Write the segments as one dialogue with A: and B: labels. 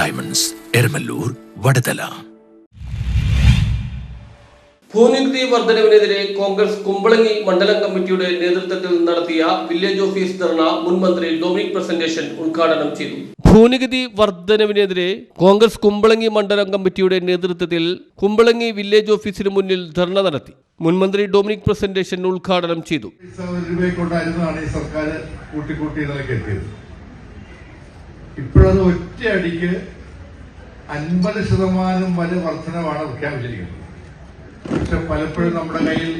A: Diamonds, Eramallur, Vadathala.
B: ഭൂനികുതി വർധനവിനെതിരെ കോൺഗ്രസ് കുമ്പളങ്ങി മണ്ഡലം കമ്മിറ്റിയുടെ നേതൃത്വത്തിൽ നടത്തിയ വില്ലേജ് ഓഫീസ് ധർണ മുൻ മന്ത്രി ഡൊമിനിക് പ്രസന്റേഷൻ ഉദ്ഘാടനം ചെയ്തു. ഭൂനികുതി വർധനവിനെതിരെ കോൺഗ്രസ് കുമ്പളങ്ങി മണ്ഡലം കമ്മിറ്റിയുടെ നേതൃത്വത്തിൽ കുമ്പളങ്ങി വില്ലേജ് ഓഫീസിന് മുന്നിൽ ധർണ നടത്തി. മുൻ മന്ത്രി ഡൊമിനിക് പ്രസന്റേഷൻ ഉദ്ഘാടനം ചെയ്തു.
C: ഇപ്പോഴത് ഒറ്റയടിക്ക് 50% വരെ വർധനമാണ് പ്രഖ്യാപിച്ചിരിക്കുന്നത്. പക്ഷെ പലപ്പോഴും നമ്മുടെ കയ്യിൽ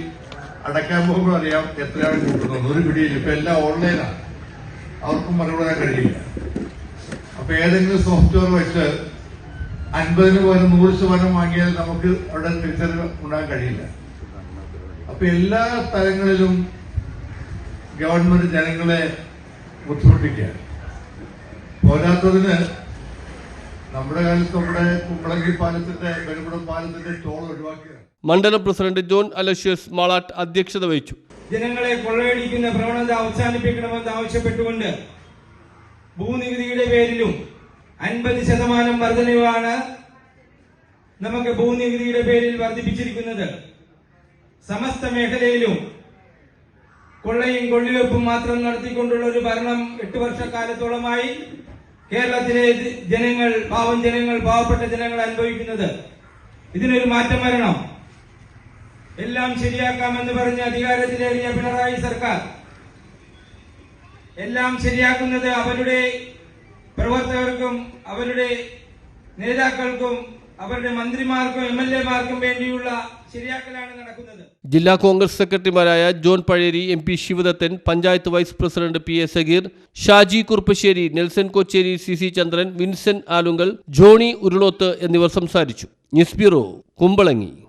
C: അടയ്ക്കാൻ പോകുമ്പോൾ അറിയാം എത്രയാണ് കൂട്ടുന്നത്. ഒരു പിടിയിൽ ഇപ്പൊ എല്ലാം ഓൺലൈനാണ്, അവർക്കും മറുപടി കഴിയില്ല. അപ്പൊ ഏതെങ്കിലും സോഫ്റ്റ്വെയർ വെച്ച് 50-ന് പകരം 100% വാങ്ങിയാൽ നമുക്ക് അവിടെ തിരിച്ചറിവ് ഉണ്ടാകാൻ കഴിയില്ല. അപ്പൊ എല്ലാ തലങ്ങളിലും ഗവൺമെന്റ് ജനങ്ങളെ ബുദ്ധിമുട്ടിക്കുകയാണ്. പോരാത്തതിന് നമ്മുടെ കാലത്ത് നമ്മുടെ കുമ്പളങ്ങി പാലത്തിന്റെ വെലുകുടം പാലത്തിന്റെ ടോൾ ഒഴിവാക്കിയാണ്.
B: മണ്ഡലം പ്രസിഡന്റ് ജോൺ അലോഷ്യസ് മാളാട്ട് അധ്യക്ഷത വഹിച്ചു.
D: ജനങ്ങളെ കൊള്ളയടിക്കുന്ന പ്രവണത അവസാനിപ്പിക്കണമെന്ന് ആവശ്യപ്പെട്ടുകൊണ്ട് ഭൂനികുതിയുടെ പേരിലും 50% വർധനവാണ് നമുക്ക് ഭൂനികുതിയുടെ പേരിൽ വർദ്ധിപ്പിച്ചിരിക്കുന്നത്. സമസ്ത മേഖലയിലും കൊള്ളയും കൊള്ളിവെപ്പും മാത്രം നടത്തിക്കൊണ്ടുള്ള ഒരു ഭരണം 8 വർഷക്കാലത്തോളമായി കേരളത്തിലെ ജനങ്ങൾ, പാവപ്പെട്ട ജനങ്ങൾ അനുഭവിക്കുന്നത്. ഇതിനൊരു മാറ്റം വരണം. എല്ലാം ശരിയാക്കാമെന്ന് പറഞ്ഞ് അധികാരത്തിലേറിയ പിണറായി സർക്കാർ എല്ലാം ശരിയാക്കുന്നത് അവരുടെ പ്രവർത്തകർക്കും അവരുടെ നേതാക്കൾക്കും അവരുടെ മന്ത്രിമാർക്കും MLA-മാർക്കും വേണ്ടിയുള്ള ശരിയാക്കലാണ് നടക്കുന്നത്.
B: ജില്ലാ കോൺഗ്രസ് സെക്രട്ടറിമാരായ John Pazheri, MP Sivadathan, panchayat vice president PA Sageer, Shaji Kuruppassery, Nelson Kochery, CC Chandran, Vincent Alunkal, Johnny Urulothu എന്നിവർ സംസാരിച്ചു. News bureau, Kumbalangi.